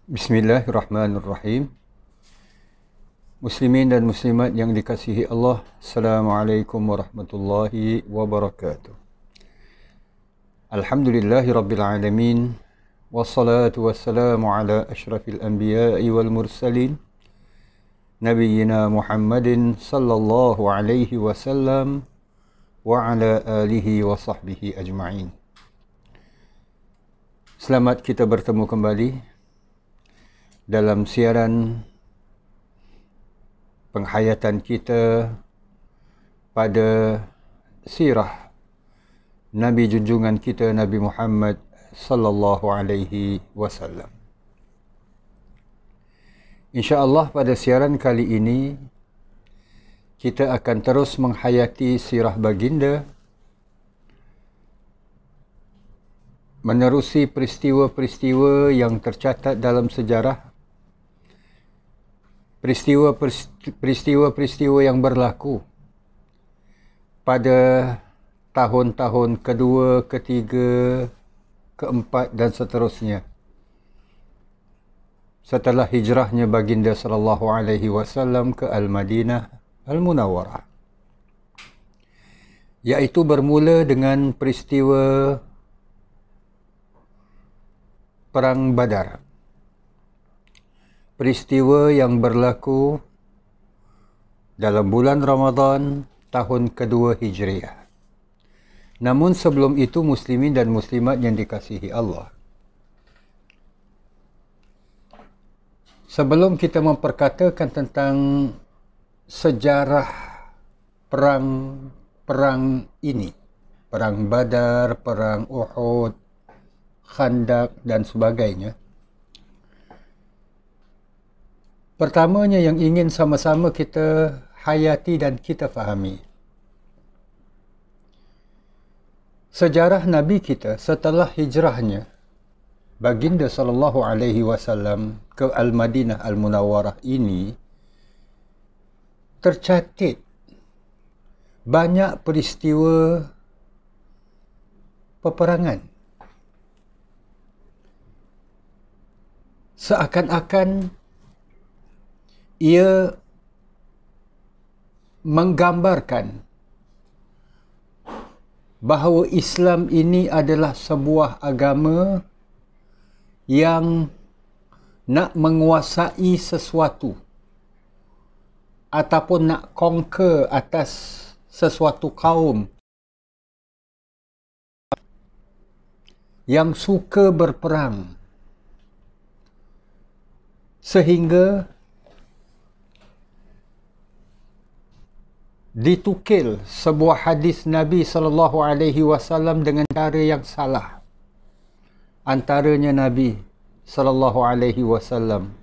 Bismillahirrahmanirrahim. Muslimin dan muslimat yang dikasihi Allah, Assalamualaikum warahmatullahi wabarakatuh. Alhamdulillahi rabbil alamin. Wassalatu wassalamu ala ashrafil anbiya'i wal mursalin, Nabiyyina Muhammadin sallallahu alaihi wasallam wa ala alihi wa sahbihi ajma'in. Selamat kita bertemu kembali dalam siaran penghayatan kita pada sirah Nabi junjungan kita Nabi Muhammad sallallahu alaihi wasallam. InsyaAllah pada siaran kali ini kita akan terus menghayati sirah baginda, menerusi peristiwa-peristiwa yang tercatat dalam sejarah, peristiwa-peristiwa yang berlaku pada tahun-tahun kedua, ketiga, keempat dan seterusnya setelah hijrahnya baginda sallallahu alaihi wasallam ke Al-Madinah Al-Munawwarah, iaitu bermula dengan peristiwa Perang Badar. Peristiwa yang berlaku dalam bulan Ramadan tahun kedua Hijriah. Namun sebelum itu, muslimin dan muslimat yang dikasihi Allah, sebelum kita memperkatakan tentang sejarah perang ini, Perang Badar, Perang Uhud, Khandak dan sebagainya, pertamanya yang ingin sama-sama kita hayati dan kita fahami, sejarah Nabi kita setelah hijrahnya baginda sallallahu alaihi wasallam ke Al-Madinah Al-Munawwarah ini tercatat banyak peristiwa peperangan. Seakan-akan ia menggambarkan bahawa Islam ini adalah sebuah agama yang nak menguasai sesuatu ataupun nak conquer atas sesuatu kaum yang suka berperang, sehingga ditukil sebuah hadis Nabi sallallahu alaihi wasallam dengan cara yang salah. Antaranya Nabi sallallahu alaihi wasallam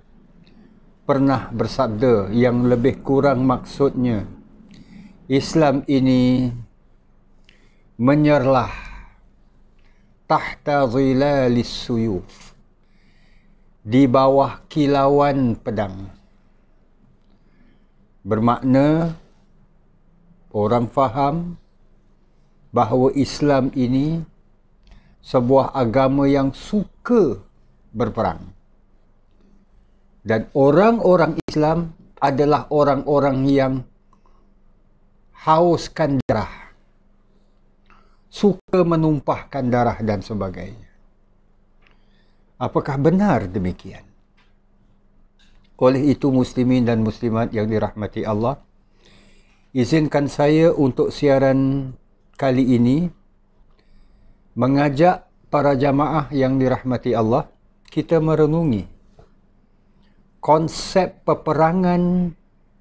pernah bersabda yang lebih kurang maksudnya, Islam ini menyerlah tahta zilalis suyuf, di bawah kilauan pedang. Bermakna orang faham bahawa Islam ini sebuah agama yang suka berperang. Dan orang-orang Islam adalah orang-orang yang hauskan darah, suka menumpahkan darah dan sebagainya. Apakah benar demikian? Oleh itu, muslimin dan muslimat yang dirahmati Allah, izinkan saya untuk siaran kali ini mengajak para jamaah yang dirahmati Allah, kita merenungi konsep peperangan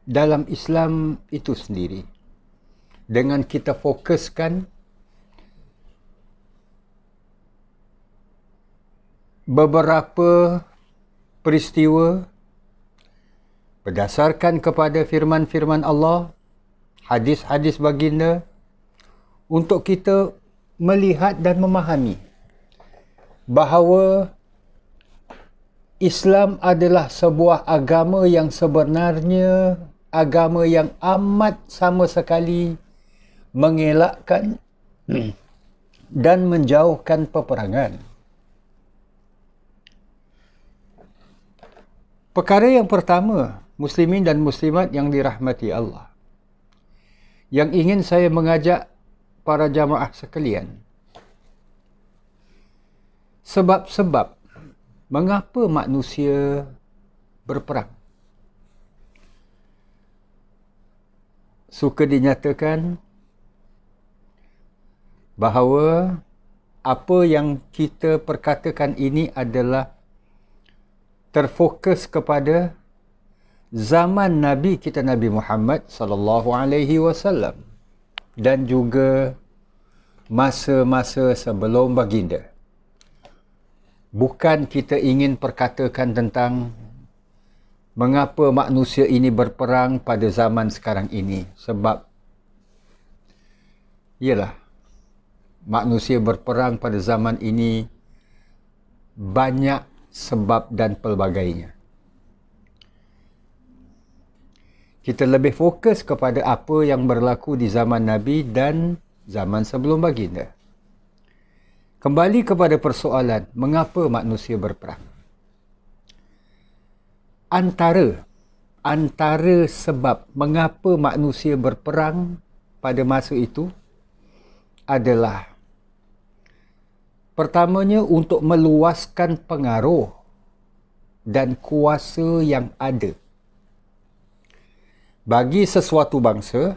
dalam Islam itu sendiri, dengan kita fokuskan beberapa peristiwa berdasarkan kepada firman-firman Allah, hadis-hadis baginda, untuk kita melihat dan memahami bahawa Islam adalah sebuah agama yang sebenarnya agama yang amat sama sekali mengelakkan dan menjauhkan peperangan. Perkara yang pertama, muslimin dan muslimat yang dirahmati Allah, yang ingin saya mengajak para jamaah sekalian, sebab-sebab mengapa manusia berperang. Suka dinyatakan bahawa apa yang kita perkatakan ini adalah terfokus kepada zaman Nabi kita, Nabi Muhammad sallallahu alaihi wasallam, dan juga masa-masa sebelum baginda. Bukan kita ingin perkatakan tentang mengapa manusia ini berperang pada zaman sekarang ini, sebab ialah manusia berperang pada zaman ini banyak sebab dan pelbagainya. Kita lebih fokus kepada apa yang berlaku di zaman Nabi dan zaman sebelum baginda. Kembali kepada persoalan, mengapa manusia berperang? Antara sebab mengapa manusia berperang pada masa itu adalah, pertamanya, untuk meluaskan pengaruh dan kuasa yang ada. Bagi sesuatu bangsa,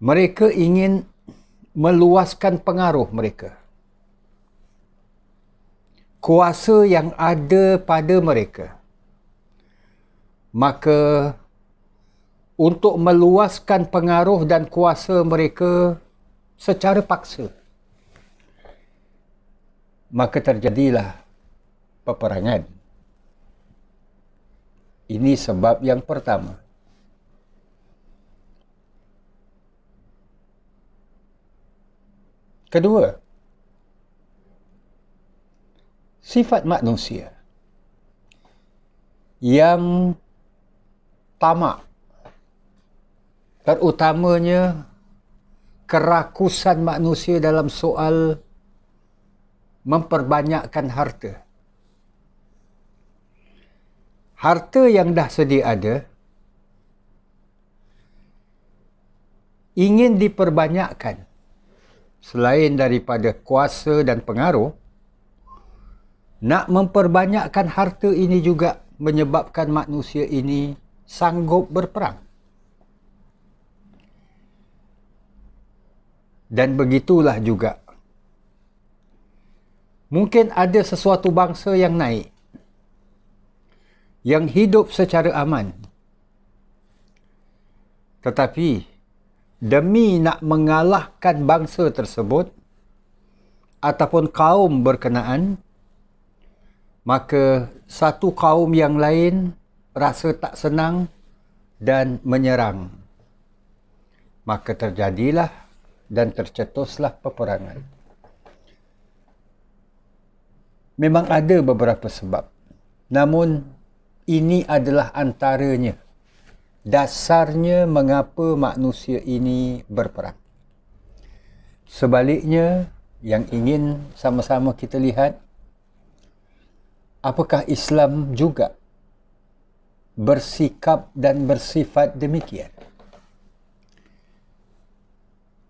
mereka ingin meluaskan pengaruh mereka. Kuasa yang ada pada mereka. Maka, untuk meluaskan pengaruh dan kuasa mereka secara paksa, maka terjadilah peperangan. Ini sebab yang pertama. Kedua, sifat manusia yang tamak, terutamanya kerakusan manusia dalam soal memperbanyakkan harta. Harta yang dah sedia ada ingin diperbanyakkan. Selain daripada kuasa dan pengaruh, nak memperbanyakkan harta ini juga menyebabkan manusia ini sanggup berperang. Dan begitulah juga. Mungkin ada sesuatu bangsa yang naik, yang hidup secara aman. Tetapi demi nak mengalahkan bangsa tersebut ataupun kaum berkenaan, maka satu kaum yang lain rasa tak senang dan menyerang. Maka terjadilah dan tercetuslah peperangan. Memang ada beberapa sebab, namun ini adalah antaranya, dasarnya mengapa manusia ini berperang. Sebaliknya, yang ingin sama-sama kita lihat, apakah Islam juga bersikap dan bersifat demikian?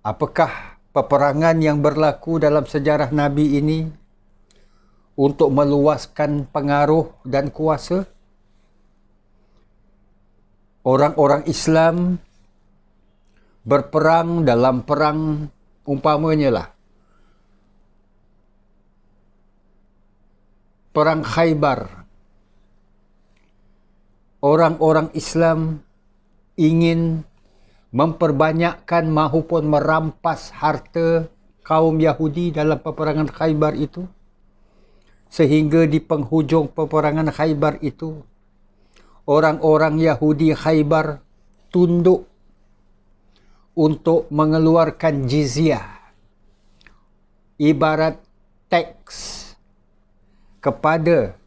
Apakah peperangan yang berlaku dalam sejarah Nabi ini untuk meluaskan pengaruh dan kuasa? Orang-orang Islam berperang dalam perang, umpamanya lah perang Khaybar. Orang-orang Islam ingin memperbanyakkan maupun merampas harta kaum Yahudi dalam peperangan Khaybar itu, sehingga di penghujung peperangan Khaybar itu orang-orang Yahudi Khaybar tunduk untuk mengeluarkan jizyah, ibarat teks, kepada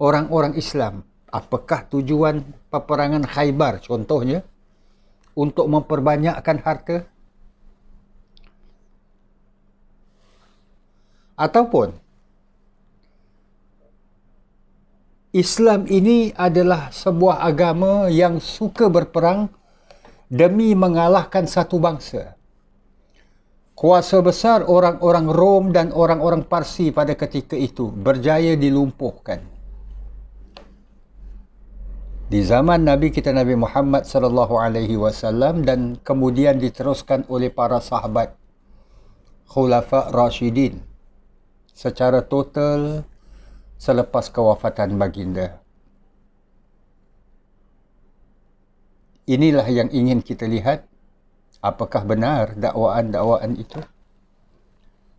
orang-orang Islam. Apakah tujuan peperangan Khaybar contohnya? Untuk memperbanyakkan harta? Ataupun Islam ini adalah sebuah agama yang suka berperang demi mengalahkan satu bangsa. Kuasa besar orang-orang Rom dan orang-orang Parsi pada ketika itu berjaya dilumpuhkan. Di zaman Nabi kita Nabi Muhammad sallallahu alaihi wasallam dan kemudian diteruskan oleh para sahabat Khulafa Rashidin secara total selepas kewafatan baginda. Inilah yang ingin kita lihat. Apakah benar dakwaan-dakwaan itu?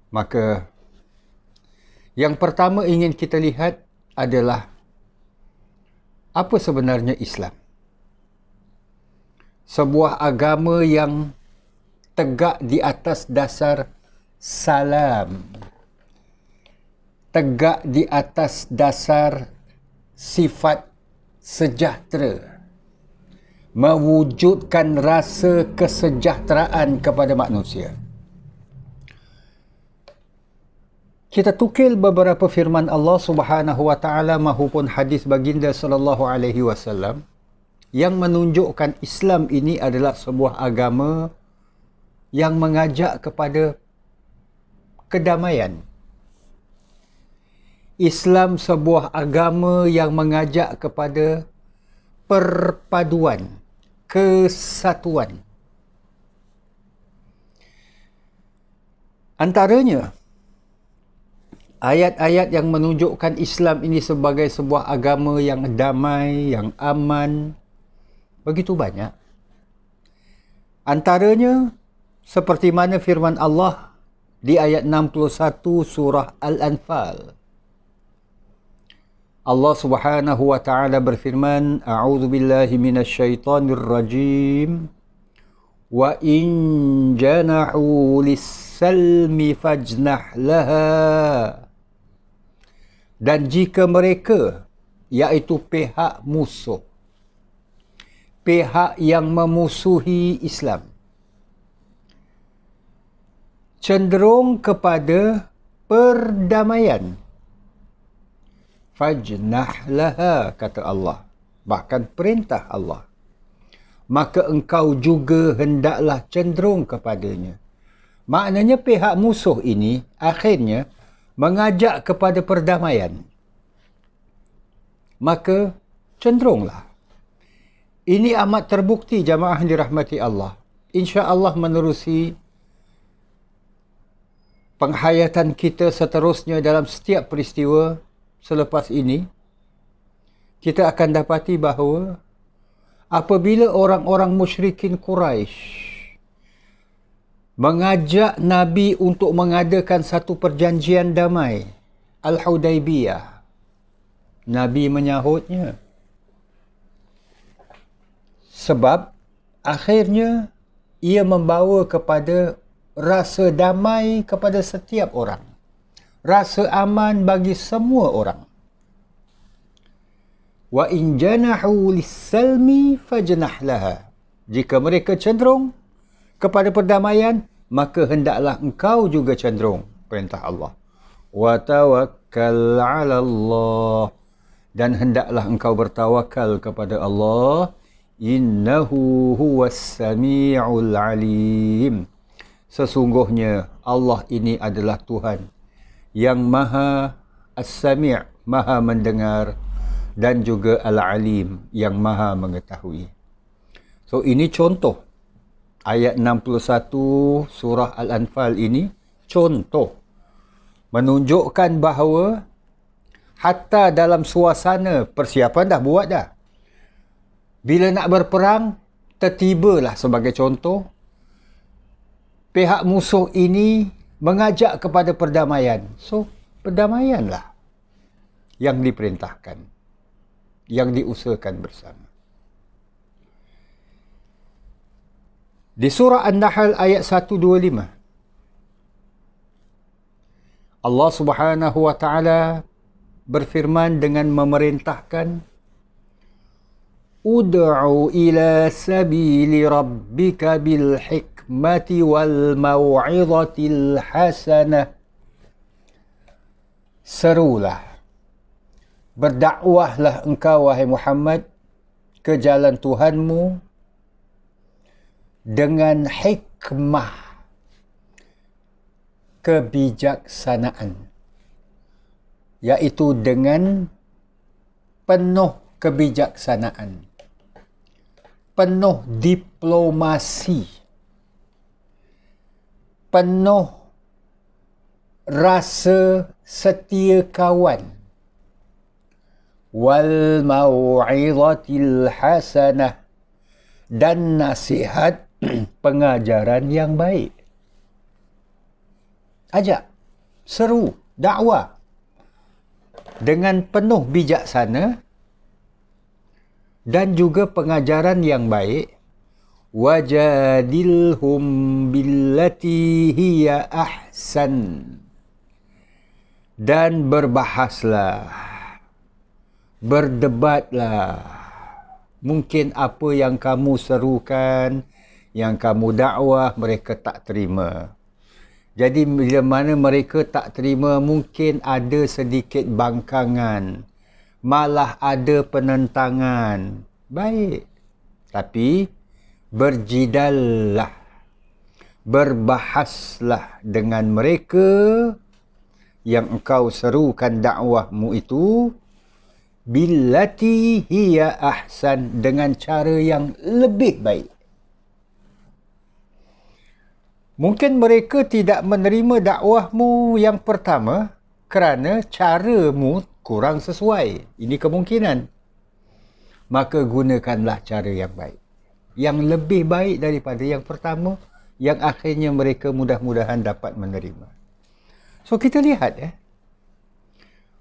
Maka yang pertama ingin kita lihat adalah apa sebenarnya Islam? Sebuah agama yang tegak di atas dasar salam. Tegak di atas dasar sifat sejahtera. Mewujudkan rasa kesejahteraan kepada manusia. Kita tukil beberapa firman Allah Subhanahu wa taala mahupun hadis baginda sallallahu alaihi wasallam yang menunjukkan Islam ini adalah sebuah agama yang mengajak kepada kedamaian. Islam sebuah agama yang mengajak kepada perpaduan, kesatuan. Antaranya, ayat-ayat yang menunjukkan Islam ini sebagai sebuah agama yang damai, yang aman, begitu banyak. Antaranya, seperti mana firman Allah di ayat 61 surah Al-Anfal. Allah Subhanahu wa taala berfirman, A'udzu billahi minasy syaithanir rajim. Wa in janahu lis-salmi fajnah laha. Dan jika mereka, iaitu pihak musuh, pihak yang memusuhi Islam, cenderung kepada perdamaian, fajnah laha, kata Allah, bahkan perintah Allah, maka engkau juga hendaklah cenderung kepadanya. Maknanya pihak musuh ini akhirnya mengajak kepada perdamaian, maka cenderunglah. Ini amat terbukti jamaah yang dirahmati Allah. InsyaAllah menerusi penghayatan kita seterusnya dalam setiap peristiwa selepas ini, kita akan dapati bahawa apabila orang-orang musyrikin Quraisy mengajak Nabi untuk mengadakan satu perjanjian damai, Al-Hudaybiyah, Nabi menyahutnya. Sebab akhirnya ia membawa kepada rasa damai kepada setiap orang. Rasa aman bagi semua orang. Wa in janahu lis-salmi fajnah laha. Jika mereka cenderung kepada perdamaian, maka hendaklah engkau juga cenderung, perintah Allah. Wa tawakkal 'ala Allah. Dan hendaklah engkau bertawakal kepada Allah. Innahu huwas sami'ul alim. Sesungguhnya Allah ini adalah Tuhan yang maha as-sami', maha mendengar, dan juga al-alim, yang maha mengetahui. So ini contoh. Ayat 61 surah Al-Anfal ini contoh. Menunjukkan bahawa hatta dalam suasana persiapan dah buat dah. Bila nak berperang, tertibalah sebagai contoh. Pihak musuh ini mengajak kepada perdamaian. So, perdamaianlah yang diperintahkan, yang diusahakan bersama. Di surah An-Nahl ayat 125, Allah Subhanahu wa taala berfirman dengan memerintahkan, Ud'u ila sabili rabbika bil hikmati wal mau'izatil hasanah. Serulah, Berdakwahlah engkau, wahai Muhammad, ke jalan Tuhanmu dengan hikmah, kebijaksanaan, iaitu dengan penuh kebijaksanaan, penuh diplomasi, penuh rasa setia kawan, wal mau'izatil hasanah, dan nasihat pengajaran yang baik. Ajak, seru, dakwah dengan penuh bijaksana dan juga pengajaran yang baik. Wajadilhum billati hiya ahsan, dan berbahaslah, berdebatlah. Mungkin apa yang kamu serukan, yang kamu dakwah, mereka tak terima. Jadi bila mana mereka tak terima, mungkin ada sedikit bangkangan, malah ada penentangan. Baik, tapi berjidallah, berbahaslah dengan mereka yang engkau serukan dakwahmu itu, billati hiya ahsan, dengan cara yang lebih baik. Mungkin mereka tidak menerima dakwahmu yang pertama kerana caramu kurang sesuai. Ini kemungkinan. Maka gunakanlah cara yang baik, yang lebih baik daripada yang pertama, yang akhirnya mereka mudah-mudahan dapat menerima. So kita lihat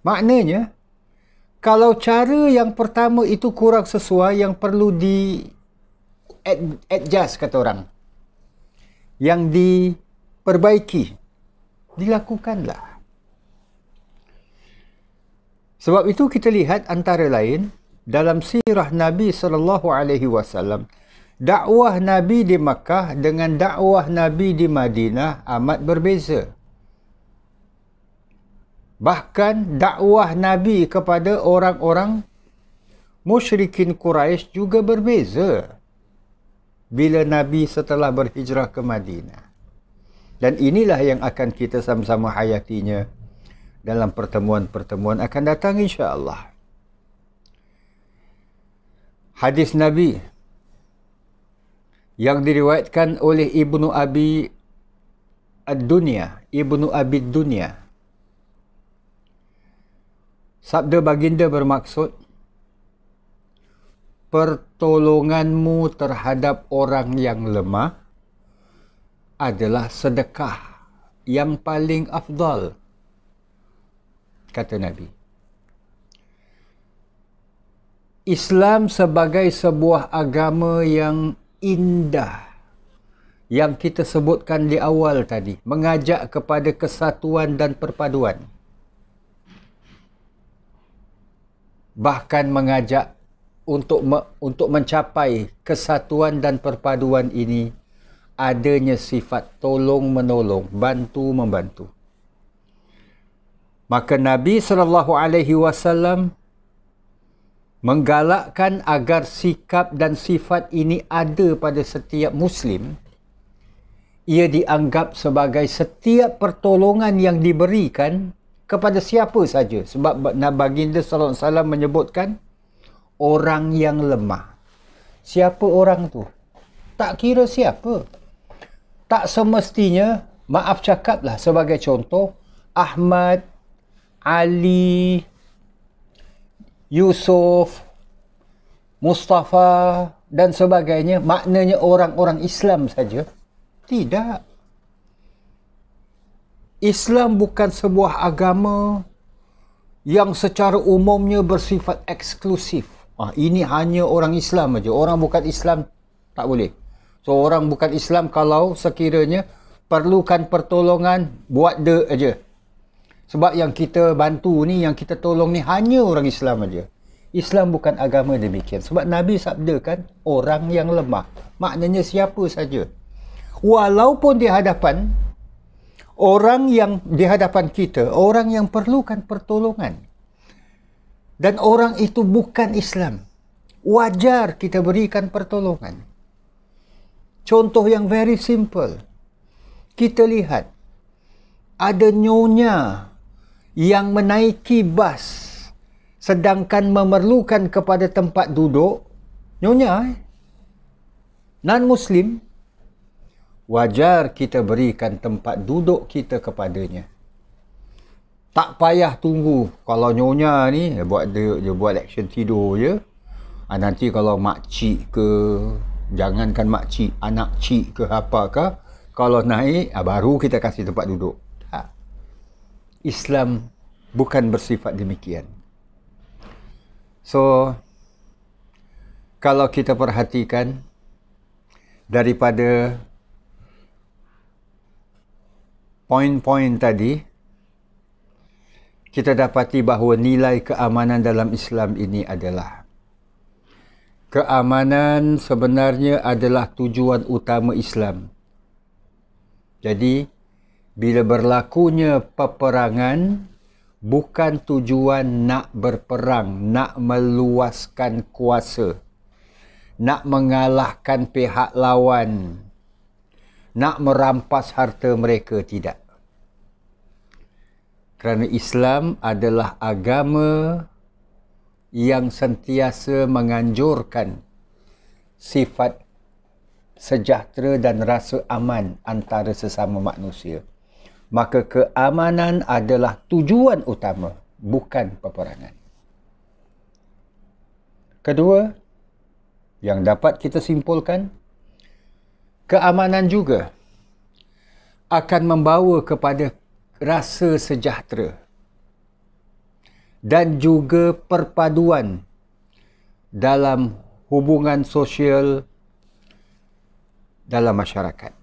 maknanya, kalau cara yang pertama itu kurang sesuai, yang perlu di adjust kata orang, yang diperbaiki, dilakukanlah. Sebab itu kita lihat antara lain dalam sirah Nabi SAW, dakwah Nabi di Makkah dengan dakwah Nabi di Madinah amat berbeza. Bahkan dakwah Nabi kepada orang-orang musyrikin Quraisy juga berbeza bila Nabi setelah berhijrah ke Madinah. Dan inilah yang akan kita sama-sama hayatinya dalam pertemuan-pertemuan akan datang insya-Allah. Hadis Nabi yang diriwayatkan oleh Ibnu Abi Ad-Dunya, Ibnu Abi Dunya. Sabda baginda bermaksud, pertolonganmu terhadap orang yang lemah adalah sedekah yang paling afdal, kata Nabi. Islam sebagai sebuah agama yang indah, yang kita sebutkan di awal tadi, mengajak kepada kesatuan dan perpaduan. Bahkan mengajak untuk mencapai kesatuan dan perpaduan ini, adanya sifat tolong-menolong, bantu-membantu. Maka Nabi SAW menggalakkan agar sikap dan sifat ini ada pada setiap Muslim. Ia dianggap sebagai setiap pertolongan yang diberikan kepada siapa saja. Sebab baginda SAW menyebutkan orang yang lemah. Siapa orang tu? Tak kira siapa. Tak semestinya, maaf cakaplah sebagai contoh, Ahmad, Ali, Yusuf, Mustafa dan sebagainya, maknanya orang-orang Islam saja. Tidak. Islam bukan sebuah agama yang secara umumnya bersifat eksklusif. Ini hanya orang Islam saja. Orang bukan Islam tak boleh. So, orang bukan Islam kalau sekiranya perlukan pertolongan, buat dia aja. Sebab yang kita bantu ni, yang kita tolong ni hanya orang Islam aja. Islam bukan agama demikian. Sebab Nabi sabdakan orang yang lemah. Maknanya siapa saja. Walaupun di hadapan orang yang di hadapan kita, orang yang perlukan pertolongan. dan orang itu bukan Islam, wajar kita berikan pertolongan. Contoh yang very simple. Kita lihat, ada nyonya yang menaiki bas sedangkan memerlukan kepada tempat duduk. Nyonya, non-Muslim, wajar kita berikan tempat duduk kita kepadanya. Tak payah tunggu. Kalau nyonya ni dia buat action tidur je. Nanti kalau makcik ke, jangankan makcik, anak cik ke apakah, kalau naik baru kita kasih tempat duduk. Islam bukan bersifat demikian. So, kalau kita perhatikan daripada poin-poin tadi, kita dapati bahawa nilai keamanan dalam Islam ini adalah keamanan sebenarnya adalah tujuan utama Islam. Jadi, bila berlakunya peperangan, bukan tujuan nak berperang, nak meluaskan kuasa, nak mengalahkan pihak lawan, nak merampas harta mereka, tidak. Kerana Islam adalah agama yang sentiasa menganjurkan sifat sejahtera dan rasa aman antara sesama manusia. Maka keamanan adalah tujuan utama, bukan peperangan. Kedua, yang dapat kita simpulkan, keamanan juga akan membawa kepada rasa sejahtera dan juga perpaduan dalam hubungan sosial dalam masyarakat.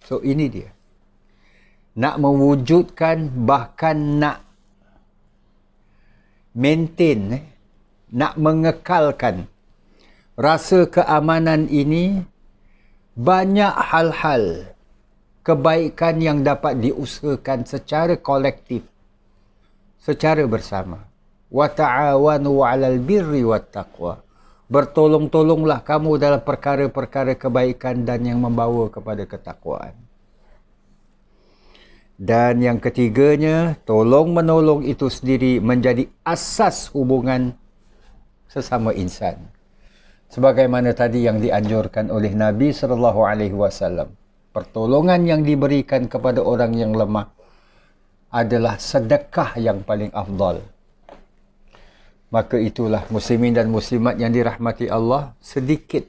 So, ini dia. Nak mewujudkan, bahkan nak maintain, nak mengekalkan rasa keamanan ini, banyak hal-hal kebaikan yang dapat diusahakan secara kolektif, secara bersama. Wa ta'awanu 'alal birri wat taqwa. Bertolong-tolonglah kamu dalam perkara-perkara kebaikan dan yang membawa kepada ketakwaan. Dan yang ketiganya, tolong-menolong itu sendiri menjadi asas hubungan sesama insan. Sebagaimana tadi yang dianjurkan oleh Nabi SAW. Pertolongan yang diberikan kepada orang yang lemah adalah sedekah yang paling afdal. Maka itulah muslimin dan muslimat yang dirahmati Allah, sedikit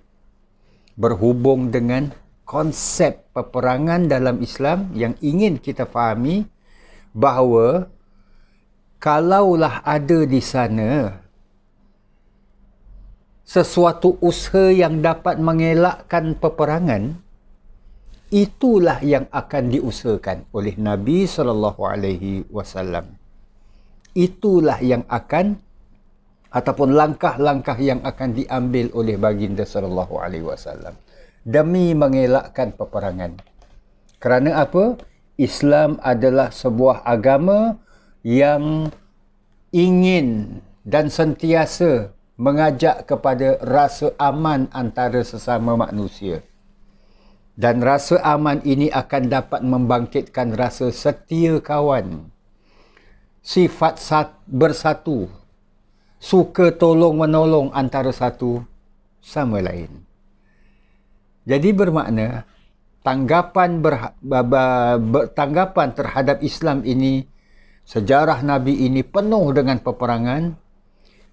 berhubung dengan konsep peperangan dalam Islam yang ingin kita fahami bahawa kalaulah ada di sana sesuatu usaha yang dapat mengelakkan peperangan, itulah yang akan diusahakan oleh Nabi SAW. Itulah yang akan, ataupun langkah-langkah yang akan diambil oleh baginda SAW demi mengelakkan peperangan. Kerana apa? Islam adalah sebuah agama yang ingin dan sentiasa mengajak kepada rasa aman antara sesama manusia. Dan rasa aman ini akan dapat membangkitkan rasa setia kawan, sifat bersatu, suka tolong-menolong antara satu sama lain. Jadi bermakna tanggapan terhadap Islam ini, sejarah Nabi ini penuh dengan peperangan,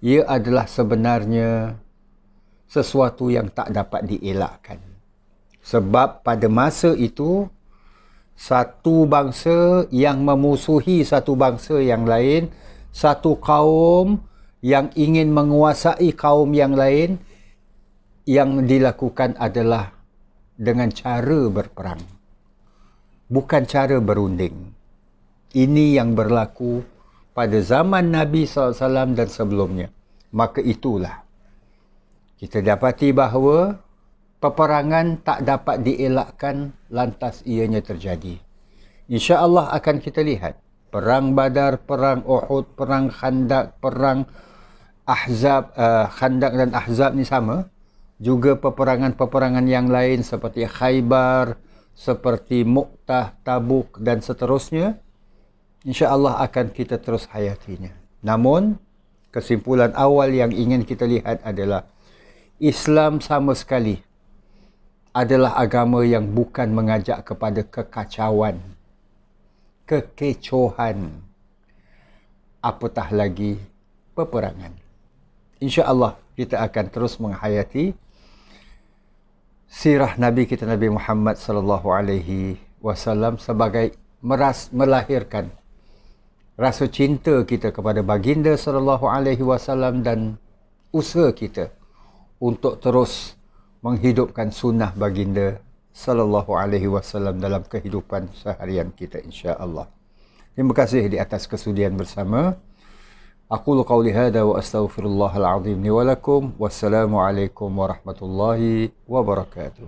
ia adalah sebenarnya sesuatu yang tak dapat dielakkan. Sebab pada masa itu, satu bangsa yang memusuhi satu bangsa yang lain, satu kaum yang ingin menguasai kaum yang lain, yang dilakukan adalah dengan cara berperang, bukan cara berunding. Ini yang berlaku pada zaman Nabi SAW dan sebelumnya. Maka itulah kita dapati bahawa peperangan tak dapat dielakkan lantas ianya terjadi. InsyaAllah akan kita lihat Perang Badar, perang Uhud, perang Khandaq, perang Ahzab, Khandaq dan Ahzab ni sama. Juga peperangan-peperangan yang lain seperti Khaybar, seperti Mu'tah, Tabuk dan seterusnya. InsyaAllah akan kita terus hayatinya. Namun, kesimpulan awal yang ingin kita lihat adalah Islam sama sekali adalah agama yang bukan mengajak kepada kekacauan, kekecohan, apatah lagi peperangan. InsyaAllah kita akan terus menghayati sirah Nabi kita Nabi Muhammad sallallahu alaihi wasallam sebagai melahirkan rasa cinta kita kepada baginda sallallahu alaihi wasallam dan usaha kita untuk terus menghidupkan sunnah baginda sallallahu alaihi wasallam dalam kehidupan seharian kita insya-Allah. Terima kasih di atas kesudian bersama. Aqulu qawli hadha wa astaghfirullahal azim li wa lakum. Wassalamu alaikum warahmatullahi wabarakatuh.